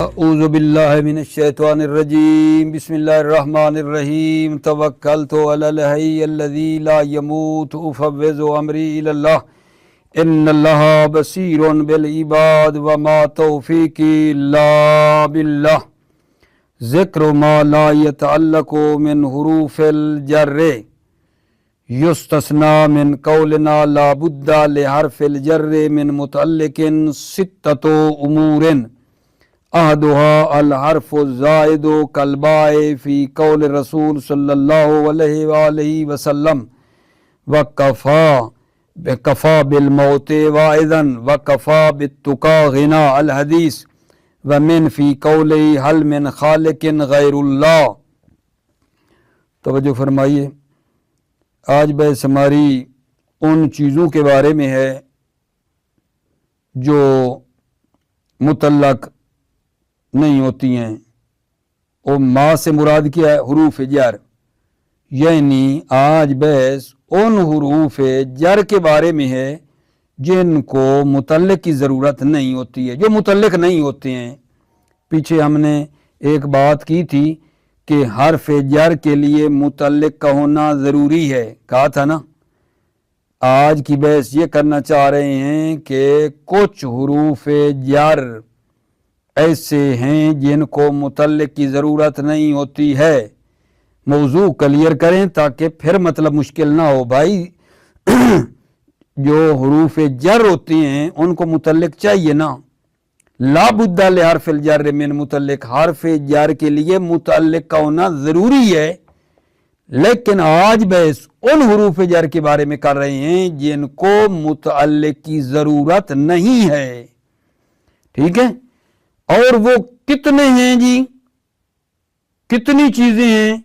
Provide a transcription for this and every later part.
اعوذ باللہ من الشیطان الرجیم بسم اللہ الرحمن الرحیم توکلت علی الحی الذی لا یموت افوض امری الی اللہ ان اللہ بصیر بالعباد وما توفیقی الا باللہ ذکر ما لا یتعلق من حروف الجر یستثنى من قولنا لا بد لحرف الجر من متعلق ستۃ امور احدها الحرف الزائد كالباء في قول الرسول صلی اللہ علیہ وآلہ وسلم وکفا بالموت واعظا وکفا بالتقى غنى الحدیث ومن في قوله هل من خالق غیر اللہ۔ توجہ فرمائیے، آج بحث ہماری ان چیزوں کے بارے میں ہے جو متعلق نہیں ہوتی ہیں، اور ما سے مراد کیا ہے؟ حروف جر، یعنی آج بحث ان حروف جر کے بارے میں ہے جن کو متعلق کی ضرورت نہیں ہوتی ہے، جو متعلق نہیں ہوتے ہیں۔ پیچھے ہم نے ایک بات کی تھی کہ حرف جر کے لیے متعلق کا ہونا ضروری ہے، کہا تھا نا۔ آج کی بحث یہ کرنا چاہ رہے ہیں کہ کچھ حروف جر ایسے ہیں جن کو متعلق کی ضرورت نہیں ہوتی ہے۔ موضوع کلیئر کریں تاکہ پھر مطلب مشکل نہ ہو بھائی۔ جو حروف جر ہوتے ہیں ان کو متعلق چاہیے نا، لا بد لحرف الجر من متعلق، حرف جر کے لیے متعلق کا ہونا ضروری ہے۔ لیکن آج بحث ان حروف جر کے بارے میں کر رہے ہیں جن کو متعلق کی ضرورت نہیں ہے، ٹھیک ہے؟ اور وہ کتنے ہیں جی؟ کتنی چیزیں ہیں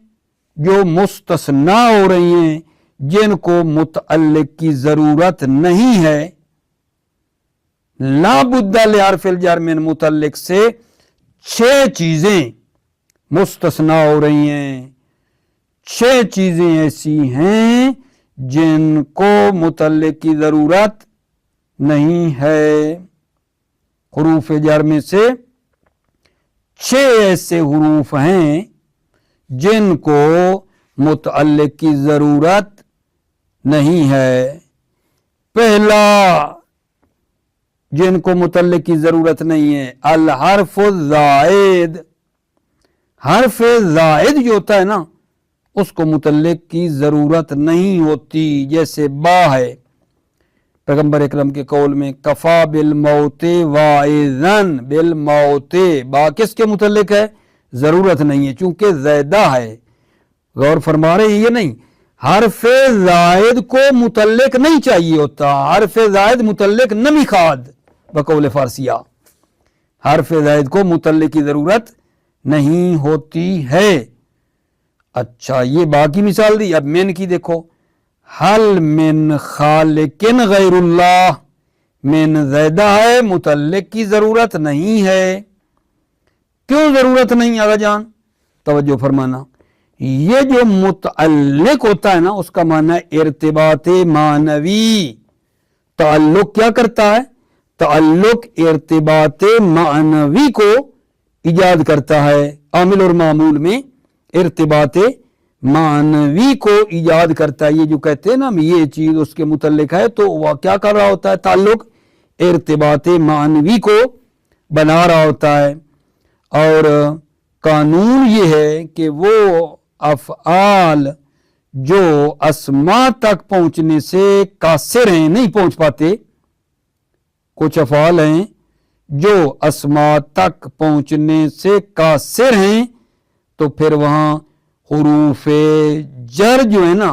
جو مستثنا ہو رہی ہیں جن کو متعلق کی ضرورت نہیں ہے؟ لا بد لحرف الجر من متعلق سے 6 چیزیں مستثنا ہو رہی ہیں۔ 6 چیزیں ایسی ہیں جن کو متعلق کی ضرورت نہیں ہے۔ حروف جر میں سے 6 ایسے حروف ہیں جن کو متعلق کی ضرورت نہیں ہے۔ پہلا جن کو متعلق کی ضرورت نہیں ہے، الحرف الزائد۔ حرف زائد جو ہوتا ہے نا، اس کو متعلق کی ضرورت نہیں ہوتی، جیسے با ہے۔ پیغمبر اکرم کے قول میں کفا بالموت واعظن، بالموت، با کس کے متعلق ہے؟ ضرورت نہیں ہے چونکہ زائدہ ہے۔ غور فرما رہے ہیں یہ نہیں، حرف زائد کو متعلق نہیں چاہیے ہوتا، حرف زائد متعلق نمی خاد بقول فارسیہ، حرف زائد کو متعلق کی ضرورت نہیں ہوتی ہے۔ اچھا، یہ باقی مثال دی، اب من کی دیکھو، حل من خالق غیر اللہ، من زائدہ ہے، متعلق کی ضرورت نہیں ہے۔ کیوں ضرورت نہیں آغا جان؟ توجہ فرمانا، یہ جو متعلق ہوتا ہے نا، اس کا معنی ہے ارتباط معنوی۔ تعلق کیا کرتا ہے؟ تعلق ارتباط معنوی کو ایجاد کرتا ہے۔ عامل اور معمول میں ارتباط معنوی کو ایجاد کرتا ہے۔ یہ جو کہتے ہیں نا یہ چیز اس کے متعلق ہے، تو وہ کیا کر رہا ہوتا ہے؟ تعلق ارتباط معنوی کو بنا رہا ہوتا ہے۔ اور قانون یہ ہے کہ وہ افعال جو اسماء تک پہنچنے سے قاصر ہیں، نہیں پہنچ پاتے، کچھ افعال ہیں جو اسماء تک پہنچنے سے قاصر ہیں، تو پھر وہاں حروف جر جو ہے نا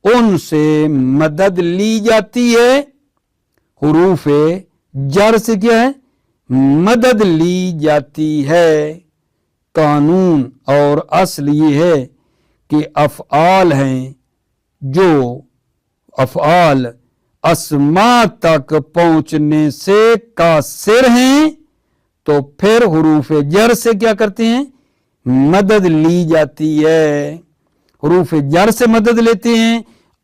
ان سے مدد لی جاتی ہے۔ حروف جر سے کیا ہے؟ مدد لی جاتی ہے۔ قانون اور اصل یہ ہے کہ افعال ہیں جو افعال اسماء تک پہنچنے سے قاصر ہیں، تو پھر حروف جر سے کیا کرتے ہیں؟ مدد لی جاتی ہے۔ حروف جر سے مدد لیتے ہیں،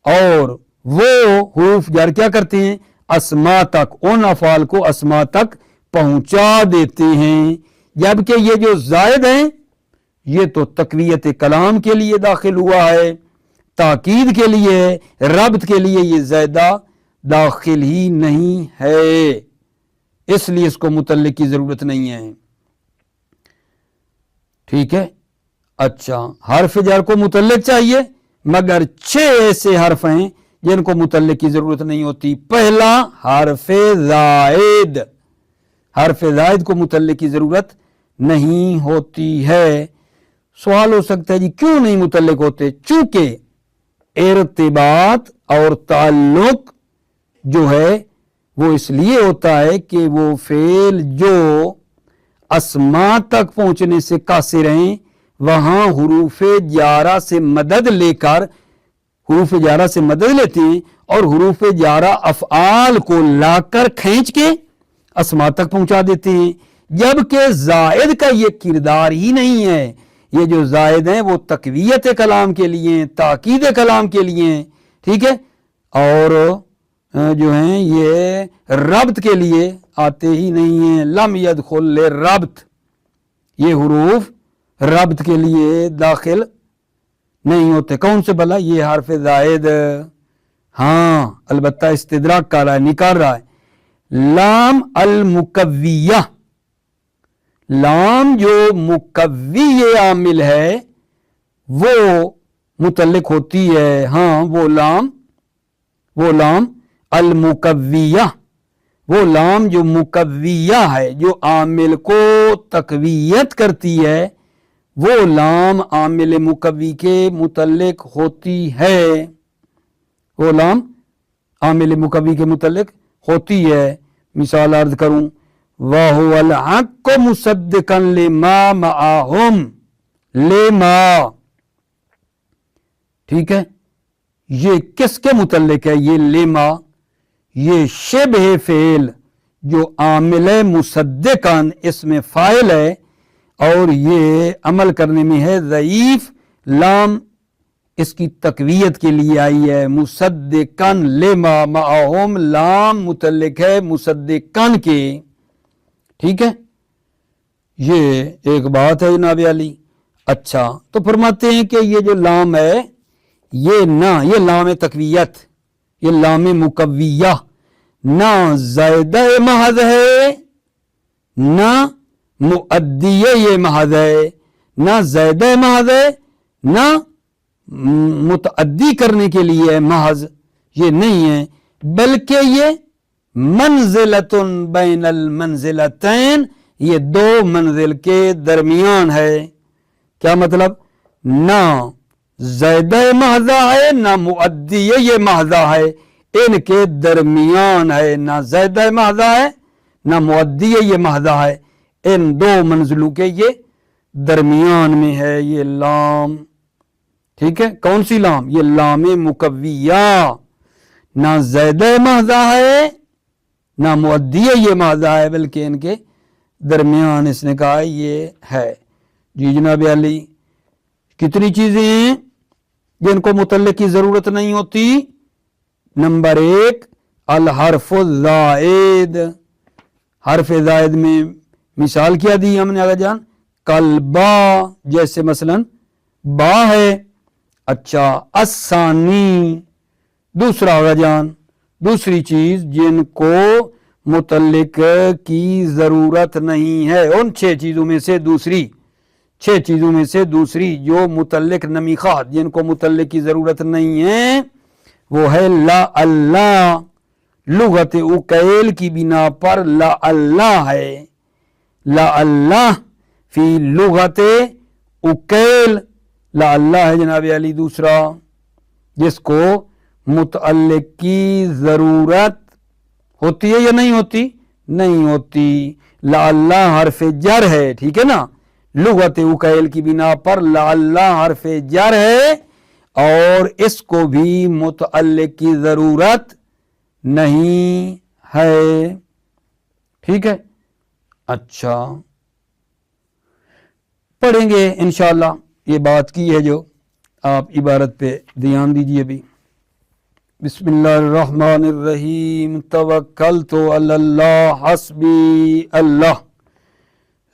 اور وہ حروف جر کیا کرتے ہیں؟ اسماء تک، ان افعال کو اسماء تک پہنچا دیتے ہیں۔ جبکہ یہ جو زائد ہیں یہ تو تقویت کلام کے لیے داخل ہوا ہے، تاکید کے لیے، ربط کے لیے یہ زائدہ داخل ہی نہیں ہے، اس لیے اس کو متعلق کی ضرورت نہیں ہے۔ ٹھیک ہے، اچھا، حرف جر کو متعلق چاہیے، مگر 6 ایسے حرف ہیں جن کو متعلق کی ضرورت نہیں ہوتی۔ پہلا حرف زائد، حرف زائد کو متعلق کی ضرورت نہیں ہوتی ہے۔ سوال ہو سکتا ہے جی کیوں نہیں متعلق ہوتے؟ چونکہ ارتباط اور تعلق جو ہے وہ اس لیے ہوتا ہے کہ وہ فعل جو اسماء تک پہنچنے سے قاصر ہیں وہاں حروف جارہ سے مدد لے کر، حروف جارہ سے مدد لیتے ہیں اور حروف جارہ افعال کو لا کر کھینچ کے اسماء تک پہنچا دیتے ہیں، جبکہ زائد کا یہ کردار ہی نہیں ہے۔ یہ جو زائد ہیں وہ تقویت کلام کے لیے ہیں، تاکید کلام کے لیے ہیں، ٹھیک ہے، اور جو ہیں یہ ربط کے لیے آتے ہی نہیں ہیں۔ لم يدخل ربط، یہ حروف ربط کے لیے داخل نہیں ہوتے۔ کون سے بھلا؟ یہ حرف زائد، ہاں البتہ استدراک کر رہا ہے، نکال رہا ہے۔ لام المکویہ، لام جو مکوی عامل ہے وہ متعلق ہوتی ہے، ہاں وہ لام المکویہ، وہ لام جو مکویہ ہے، جو عامل کو تقویت کرتی ہے، وہ لام عامل مکوی کے متعلق ہوتی ہے، وہ لام عامل مکوی کے متعلق ہوتی ہے۔ مثال عرض کروں، وَهُوَ الْحَقُّ مُصَدِّقًا لِمَا مَعَهُمْ، لِمَا، ٹھیک ہے، یہ کس کے متعلق ہے؟ یہ لما، یہ شبہ فعل جو عامل مصدقاً اس میں فاعل ہے اور یہ عمل کرنے میں ہے ضعیف، لام اس کی تقویت کے لیے آئی ہے۔ مصدقاً لما معہم، لام متعلق ہے مصدقاً کے، ٹھیک ہے، یہ ایک بات ہے جناب علی۔ اچھا، تو فرماتے ہیں کہ یہ جو لام ہے یہ نہ، یہ لام تقویت، یہ لام مکویہ نہ زائدہ محض ہے نہ مؤدیہ یہ محض ہے، نہ زائدہ محض ہے نہ متعدی کرنے کے لیے محض، یہ نہیں ہے، بلکہ یہ منزلۃ بین المنزلتین، یہ 2 منزل کے درمیان ہے۔ کیا مطلب؟ نہ زائدہ محضہ ہے نہ مؤدیہ یہ محضہ ہے، ان کے درمیان ہے، نہ زائدہ محضہ ہے نہ مؤدیہ یہ محضہ ہے، ان 2 منزلوں کے یہ درمیان میں ہے یہ لام، ٹھیک ہے۔ کون سی لام؟ یہ لام مکویہ، نہ زائدہ محضہ ہے نہ مؤدیہ یہ محضہ ہے، بلکہ ان کے درمیان اس نے کہا یہ ہے۔ جی جناب علی، کتنی چیزیں ہیں جن کو متعلق کی ضرورت نہیں ہوتی؟ نمبر 1 الحرف الزائد، حرف زائد میں مثال کیا دی ہم نے آگا جان؟ کلبا، جیسے مثلا با ہے۔ اچھا، الثانی، دوسرا آگا جان، دوسری چیز جن کو متعلق کی ضرورت نہیں ہے، ان 6 چیزوں میں سے دوسری، 6 چیزوں میں سے دوسری جو متعلق نمیخات، جن کو متعلق کی ضرورت نہیں ہے، وہ ہے لا اللہ، لغت اکیل کی بنا پر لا اللہ ہے، لا اللہ فی لغت اکیل، لا اللہ ہے جناب علی دوسرا، جس کو متعلق کی ضرورت ہوتی ہے یا نہیں ہوتی؟ نہیں ہوتی۔ لا اللہ حرف جر ہے، ٹھیک ہے نا، لغت اکیل کی بنا پر لا اللہ حرف جر ہے اور اس کو بھی متعلق کی ضرورت نہیں ہے، ٹھیک ہے۔ اچھا، پڑھیں گے انشاءاللہ، یہ بات کی ہے جو آپ عبارت پہ دھیان دیجئے بھی۔ بسم اللہ الرحمن الرحیم، توکلت علی اللہ حسبی اللہ،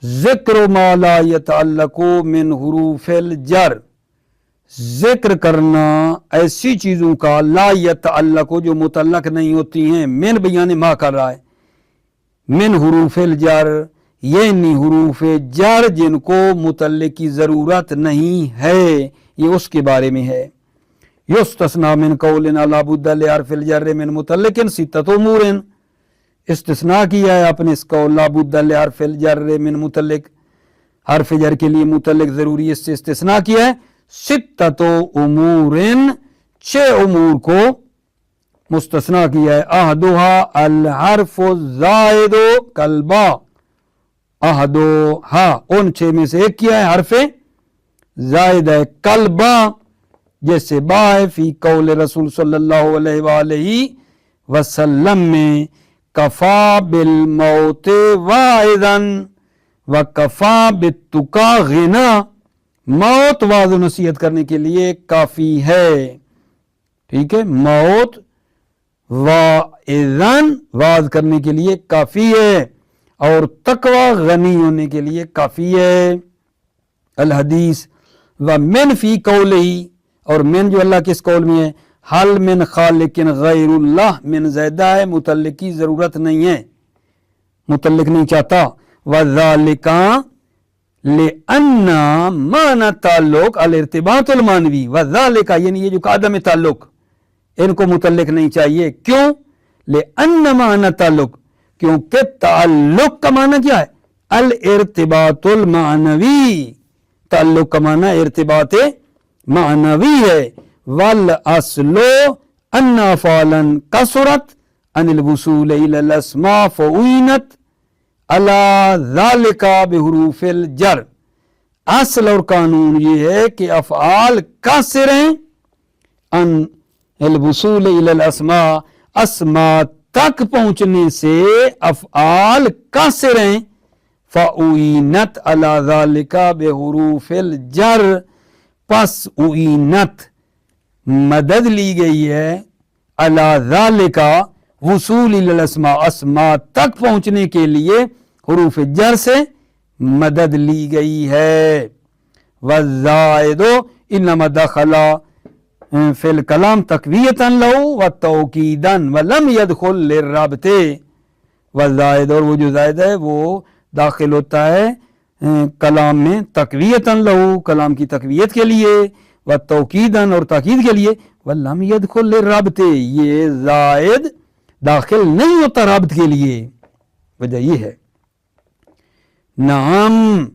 ذکر ما لا یتعلق من حروف الجر، ذکر کرنا ایسی چیزوں کا لا یتعلق جو متعلق نہیں ہوتی ہیں، من بیان ما کر رہا ہے، من حروف الجر یعنی حروف جر جن کو متعلق کی ضرورت نہیں ہے، یہ اس کے بارے میں ہے۔ یستثنیٰ من قول لا بد لحرف الجر من متعلق ستۃ امور، استثناء کیا ہے اپنے اس قول لا بد لحرف الجر من متعلق، حرف جر کے لیے متعلق ضروری، اس سے استثناء کیا ہے ستۃ امور، 6 امور کو مستثنیٰ کیا ہے۔ احدھا الحرف الزائد کالبا، احدھا ان 6 میں سے ایک کیا ہے حرف زائد ہے، کالبا جیسے با ہے، فی قول رسول صلی اللہ علیہ وآلہ وسلم میں کفا بالموت واعظا وکفا بالتقی غنا، موت واعظ و نصیحت کرنے کے لیے کافی ہے، ٹھیک ہے، موت واعظا واعظ کرنے کے لیے کافی ہے، اور تقوی غنی ہونے کے لیے کافی ہے۔ الحدیث ومن فی قولہ، اور من جو اللہ کس قول میں ہے، حل من خالق غیر اللہ، من زیادہ ہے، متعلق کی ضرورت نہیں ہے، متعلق نہیں چاہتا۔ وذالک لأن معنی تعلق الارتباط المعنوی، وذالک یعنی یہ جو عدم تعلق، ان کو متعلق نہیں چاہیے، کیوں؟ لأن معنی تعلق، کیونکہ تعلق کا معنی کیا ہے؟ الارتباط المعنوی، تعلق کا معنی ارتباط معنوی ہے۔ والاصل ان افعالا کثرت عن الوصول الى الاسماء فعینت علی ذالک بحروف الجر، اصل اور قانون یہ ہے کہ افعال کثر ہیں عن الوصول الى الاسماء، اسماء تک پہنچنے سے افعال کثر ہیں، فعینت علی ذالک بحروف الجر، پس اعینت مدد لی گئی ہے، علی ذالک وصول الی الاسماء، اسماء تک پہنچنے کے لیے حروف جر سے مدد لی گئی ہے۔ والزائد انما دخل فی الکلام تقویتا لہ وتوکیدا ولم یدخل للربط، والزائد اور وہ جو زائد ہے وہ داخل ہوتا ہے کلام میں تقویتاً لہو، کلام کی تقویت کے لیے، و توکیداً اور تاکید کے لیے، ولم یدخل للربط یہ زائد داخل نہیں ہوتا ربط کے لیے، وجہ یہ ہے۔ نعم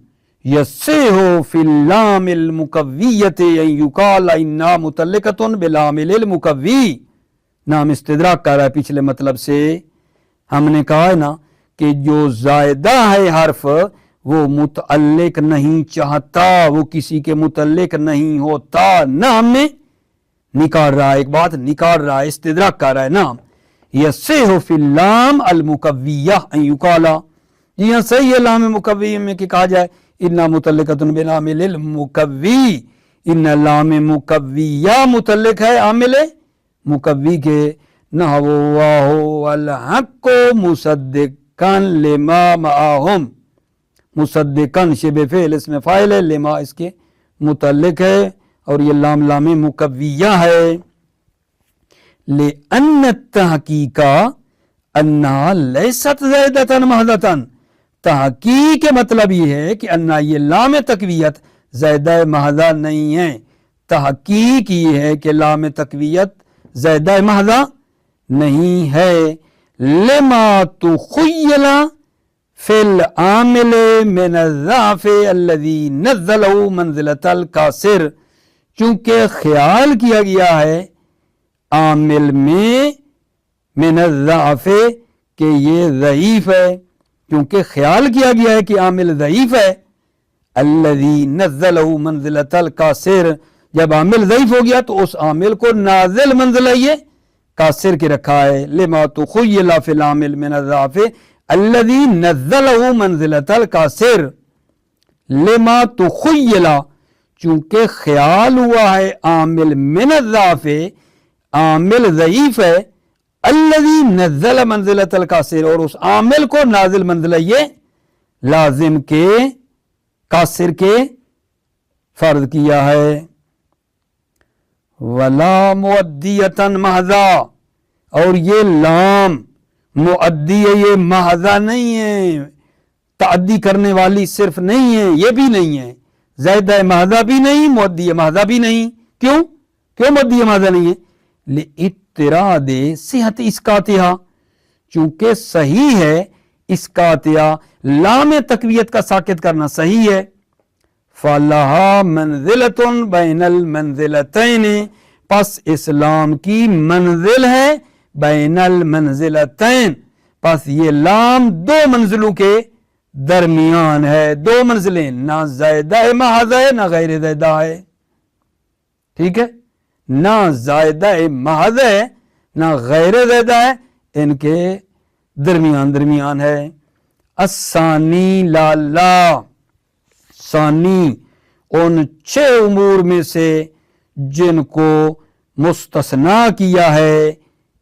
یصح فی اللام المقویۃ ان یقال انہا متعلقۃ بلام المقوی، نعم استدراک کر رہا ہے پچھلے مطلب سے، ہم نے کہا ہے نا کہ جو زائدہ ہے حرف وہ متعلق نہیں چاہتا، وہ کسی کے متعلق نہیں ہوتا، نام میں نکال رہا ہے، ایک بات نکال رہا ہے، استدراک کر رہا ہے۔ نام یصح فی اللام المقویہ ان یقال، جی ہاں صحیح ہے لام مقوی میں کہ کہا جائے انا متعلقۃ بلام المقوی، ان لام مقویہ متعلق ہے عامل مقوی کے، نحو واہو الحق مصدقا لما معہم، مصدقاً شبہ فعل اس میں فاعل ہے، لما اس کے متعلق ہے، اور یہ لام لام مقویہ ہے۔ لأن التحقیق انہا لیست زائدۃ محضۃ، تحقیق کے مطلب یہ ہے کہ انہا یہ لام تقویت زائدہ محضہ نہیں ہے، تحقیق یہ ہے کہ لام تقویت زائدہ محضہ نہیں ہے۔ لما تخیل فی العامل من الضعف الذی نزلہ منزلۃ الکاسر، چونکہ خیال کیا گیا ہے عامل میں من الضعف کہ یہ ضعیف ہے، کیونکہ خیال کیا گیا ہے کہ عامل ضعیف ہے، الذی نزلہ منزلۃ الکاسر، جب عامل ضعیف ہو گیا تو اس عامل کو نازل منزلہ یہ کاسر کے رکھا ہے۔ لما تخیل فی العامل من الضعف الذی نزلہ منزلۃ الکاسر، لما تخیل چونکہ خیال ہوا ہے عامل من الضعف، عامل ضعیف ہے، الذی نزل منزلۃ الکاسر، اور اس عامل کو نازل منزلہ یہ لازم کے قاصر کے فرض کیا ہے. ولا مؤدیتن محضا، اور یہ لام مؤدی ہے، یہ محضا نہیں ہے، تعدی کرنے والی صرف نہیں ہے، یہ بھی نہیں ہے. زائدہ محضا بھی نہیں، مؤدی محضا بھی نہیں. کیوں مؤدی محضا نہیں ہے؟ لاضطراد صحت اسقاطہا، چونکہ صحیح ہے اسقاطہا، لام تقویت کا ساقط کرنا صحیح ہے. فَلَهَا مَنْزِلَةٌ بَيْنَ الْمَنْزِلَتَيْنِ، پس اسلام کی منزل ہے بین المنزلتین، پس یہ لام دو منزلوں کے درمیان ہے. دو منزلیں، نہ زائدہ محض ہے نہ غیر زائدہ ہے. ٹھیک ہے، نہ زائدہ محض ہے نہ غیر زائدہ ہے، ان کے درمیان ہے. الثانی لا، ثانی ان 6 امور میں سے جن کو مستثنا کیا ہے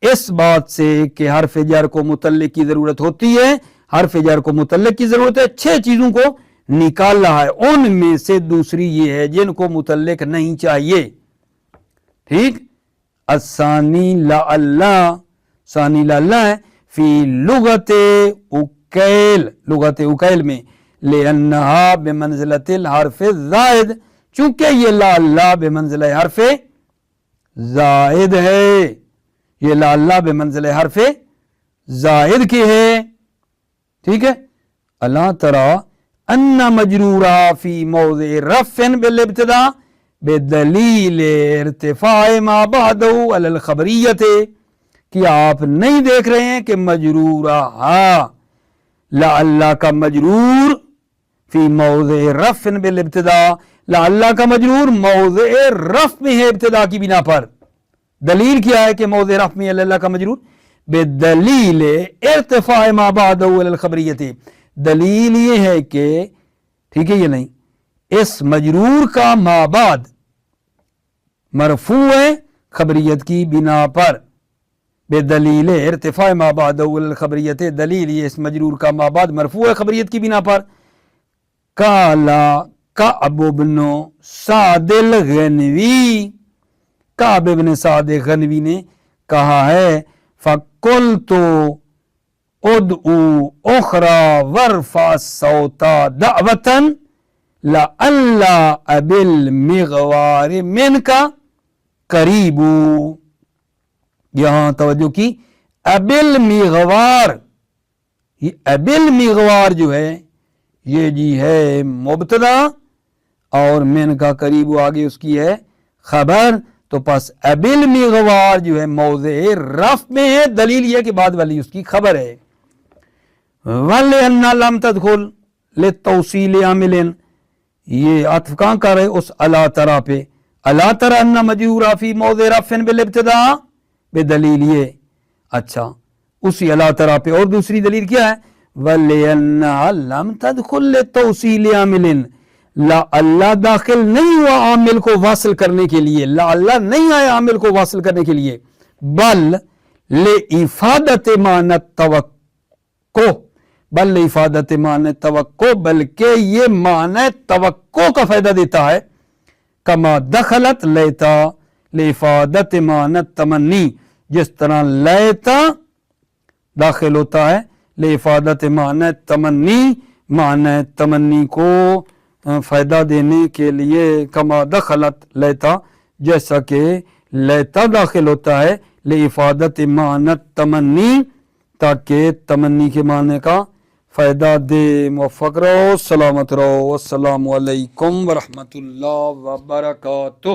اس بات سے کہ حرف جر کو متعلق کی ضرورت ہوتی ہے. حرف جر کو متعلق کی ضرورت ہے، 6 چیزوں کو نکال رہا ہے. ان میں سے دوسری یہ ہے جن کو متعلق نہیں چاہیے. ٹھیک، الثانی لا، ثانی لا ہے فی لغت اکیل، لغت اکیل میں، لأنہا بمنزلت الحرف الزائد، چونکہ یہ لا بمنزلہ حرف زائد ہے. یہ لا بمنزلہ حرف زائد کی ہے. ٹھیک ہے، الا ترى ان مجرورا فی موضع رفع بالابتداء بدلیل ارتفاع ما بعدہ علی الخبریت، کہ آپ نہیں دیکھ رہے ہیں کہ مجرورہ لعلہ کا مجرور فی موضع رفع بالابتداء، لعلہ کا مجرور موضع رفع میں ہے ابتدا کی بنا پر. دلیل کیا ہے کہ موضع رفع میں اللہ کا مجرور؟ بدلیل ارتفاع ما بعدہ علی الخبریت، دلیل یہ ہے کہ ٹھیک ہے یہ نہیں، اس مجرور کا ما بعد مرفوع ہے خبریت کی بنا پر. بدلیل ارتفاع ما بعدہ علی الخبریت، دلیل یہ اس مجرور کا ما بعد مرفوع ہے خبریت کی بنا پر. قالا کعب بن سعد الغنوی، کعب بن سعد غنوی نے کہا ہے فَقُلْتُ اُدْعُوا اُخْرَى وَارْفَعْ الصَّوْتَ دَعْوَةً لَعَلَّ أَبِي الْمِغْوَارِ مِنْكَ قَرِيبُ. یہاں توجہ کی، ابی المغوار، یہ ابی المغوار جو ہے یہ جی ہے مبتدا، اور من کا قریب آگے اس کی ہے خبر. تو پس ابی المغوار جو ہے موضع رفع میں ہے، دلیل یہ کہ بعد والی اس کی خبر ہے. وَلِأَنَّ لَمْ تَدْخُلْ لِلتَّوْصِيلِ عَامِلٍ، یہ عطف کہاں کر رہے اس الا ترى پہ، الا ترى ان مجرورا فی موضع رفع بالابتداء، بدلیل یہ. اچھا، اسی الا ترى پہ اور دوسری دلیل کیا ہے؟ وَلِأَنَّ لَمْ تَدْخُلْ لِلتَّوْصِيلِ عَامِلٍ، لا اللہ داخل نہیں ہوا عامل کو واصل کرنے کے لیے، لا اللہ نہیں آیا عامل کو واصل کرنے کے لیے، بل لِإِفَادَةِ مَعْنَى التَّوَقُّعِ، بل لِإِفَادَةِ مَعْنَى التَّوَقُّعِ، بلکہ یہ معنی توقع کا فائدہ دیتا ہے. کما دخلت لیتا لِإِفَادَةِ مَعْنَى التَّمَنِّي، جس طرح لیتا داخل ہوتا ہے لِإِفَادَةِ مَعْنَى التَّمَنِّي، معنی تمنی کو فائدہ دینے کے لیے. کما دخلت لیتا، جیسا کہ لیتا داخل ہوتا ہے لِإِفَادَةِ مَعْنَى التَّمَنِّي، تاکہ تمنی کے معنی کا فائدہ دے. موفق رہو، سلامت رہو، السلام علیکم ورحمۃ اللہ وبرکاتہ.